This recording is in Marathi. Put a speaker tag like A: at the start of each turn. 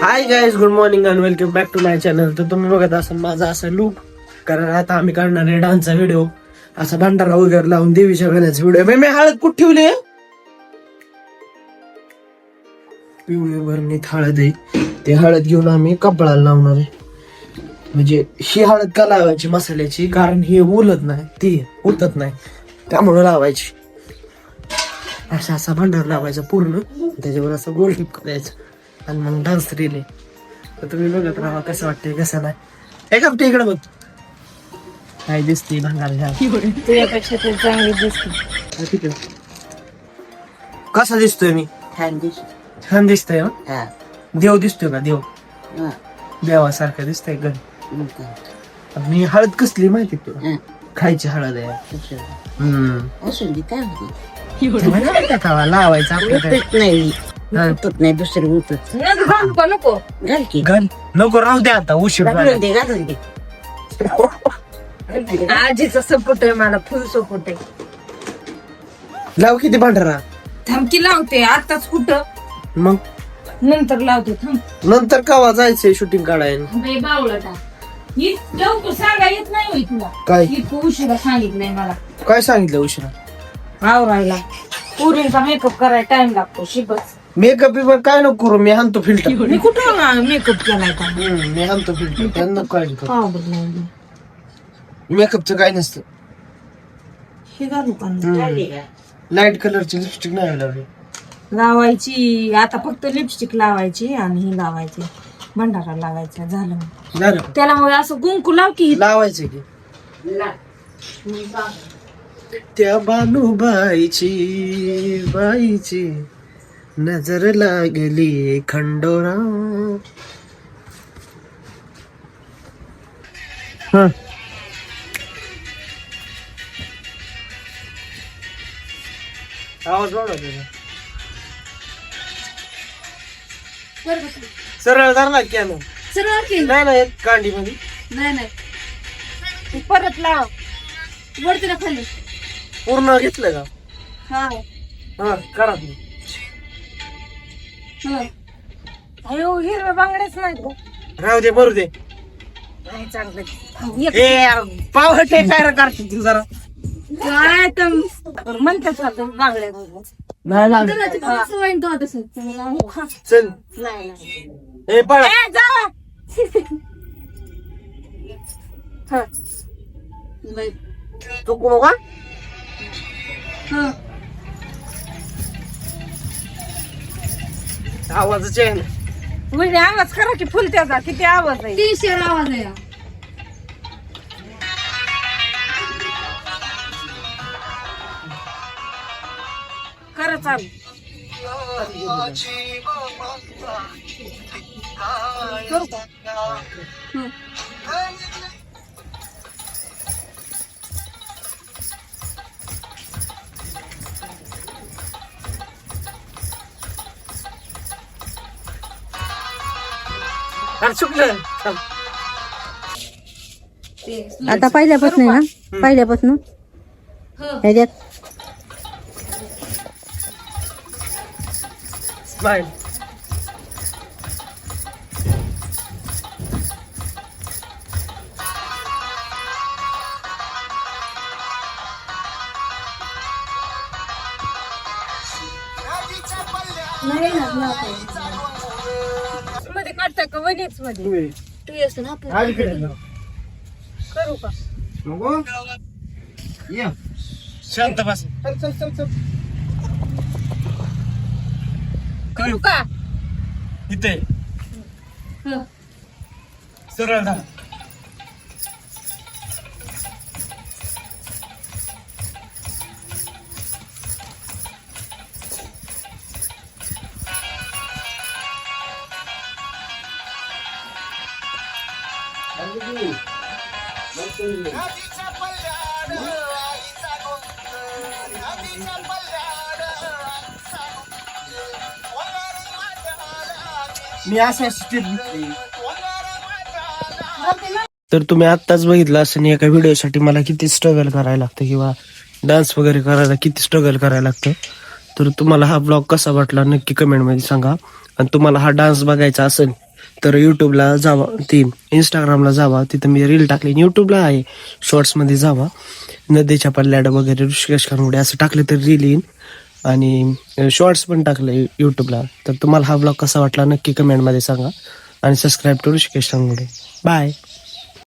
A: High guys, good morning and welcome back to my channel. तर तुम्ही बघत असाल माझा असा लुक, कारण आता आम्ही करणार आहे डान्सचा व्हिडिओ. असा भंडारा वगैरे लावून देवीच्या गाण्याचा व्हिडिओ. मी हळद कुठे ठेवली? पिवळी भरणीत हळद आहे. ते हळद घेऊन आम्ही कपडाला लावणार आहे. म्हणजे ही हळद का लावायची मसाल्याची, कारण ही उलत नाही, ती उतत नाही, त्यामुळे लावायची. असा असा भंडारा लावायचा पूर्ण, त्याच्यावर असं गोल टिप करायचं आणि मग डान्स रिले. तर तुम्ही बघत राहा कसं वाटतंय कसं नाही. एक हप्ते इकडे बघ काय दिसते भंगार.
B: तुझ्यापेक्षा ते चांगली दिसते.
A: कसा दिसतोय मी? छान दिसतोय. देव दिसतोय का? देव देवासारखं दिसतंय गण. मी हळद कसली माहिती तुला? खायची हळद आहे. लावायचं
B: नाही दुसरी उतरत नको घाल की
A: घाल नको, राहू दे आता उशीर झाला.
B: घालून दे. आजीचा सपोर्ट आहे, मला फुल सपोर्ट आहे.
A: लाव किती भंडारा?
B: थमकी लावते आताच कुठं,
A: मग
B: नंतर लावते. थांब
A: नंतर कवा जायचंय शूटिंग काढायला?
B: बावळटा लवकर सांगा येत नाही होय तुला.
A: काय
B: इतकं उशिरा सांगितलंय मला.
A: काय सांगितलं उशिरा?
B: आवरायला पुरींचा मेकअप करायला टाइम लागतो. शिबस
A: मेकअप बिकअप काय नको करू, मी आणतो फिल्टर.
B: मी कुठं मेकअप केलाय का?
A: मी आणतो फिल्टर, त्यांना काय करू.
B: पावडर लावली.
A: मेकअपचं काय नसतं.
B: हे घालू का?
A: लाईट कलरची लिपस्टिक नाही लावली.
B: लावायची आता, फक्त लिपस्टिक लावायची आणि ही लावायची, भंडारा लावायचा. झालं मग.
A: झालं
B: त्याला मग असं कुंकू लाव की.
A: लावायचं की त्या बानूबाईची नजर लागली खंडोरा. आवाज वाढव तुझा. सरळ धरला कॅनो.
B: सरळ की.
A: नाही नाही कांडी मध्ये.
B: नाही परत लाव. वरती ना खाली.
A: पूर्ण घेतलं का?
B: हा
A: हा करा तुम्ही.
B: अयो हिरव्या बांगड्याच नाही गं.
A: राहू दे, मरू दे.
B: नाही चांगलं.
A: पावटे काय करते तू जरा?
B: काय तर म्हणतात का बांगड्या?
A: नाही लागत. चल ए पळा. चुकू नका. आवाजाचे आहे ना.
B: म्हणजे आवाज करा की फुल त्याचा. किती आवाज आहे? 30 आवाज आहे. खरं चालू करू का?
A: चुकलं.
C: आता पहिल्यापासून आहे ना, पहिल्यापासून ह्याच्यात
A: स्माइल.
B: मध्ये काढताय का? वनीच मध्ये तू येस ना. करू का?
A: शांत बस.
B: करू का?
A: इथे सरळ जा. मी अशा स्टेप घेतली. तर तुम्ही आत्ताच बघितलं असं एका व्हिडिओसाठी मला किती स्ट्रगल करायला लागतं किंवा डान्स वगैरे करायला किती स्ट्रगल करायला लागतं. तर तुम्हाला हा ब्लॉग कसा वाटला नक्की कमेंटमध्ये सांगा. आणि तुम्हाला हा डान्स बघायचा असेल तर यूट्यूबला जावा, ती इंस्टाग्रामला जावा, तिथं मी रील टाकली. यूट्यूबला आहे, शॉर्ट्समध्ये जावा, नदीच्या पल्ल्याड वगैरे ऋषिकेश खानगुडे असं टाकलं तर रील येईन. आणि शॉर्ट्स पण टाकले यूट्यूबला. तर तुम्हाला हा ब्लॉग कसा वाटला नक्की कमेंटमध्ये सांगा. आणि सबस्क्राईब टू ऋषिकेश खानगुडे. बाय.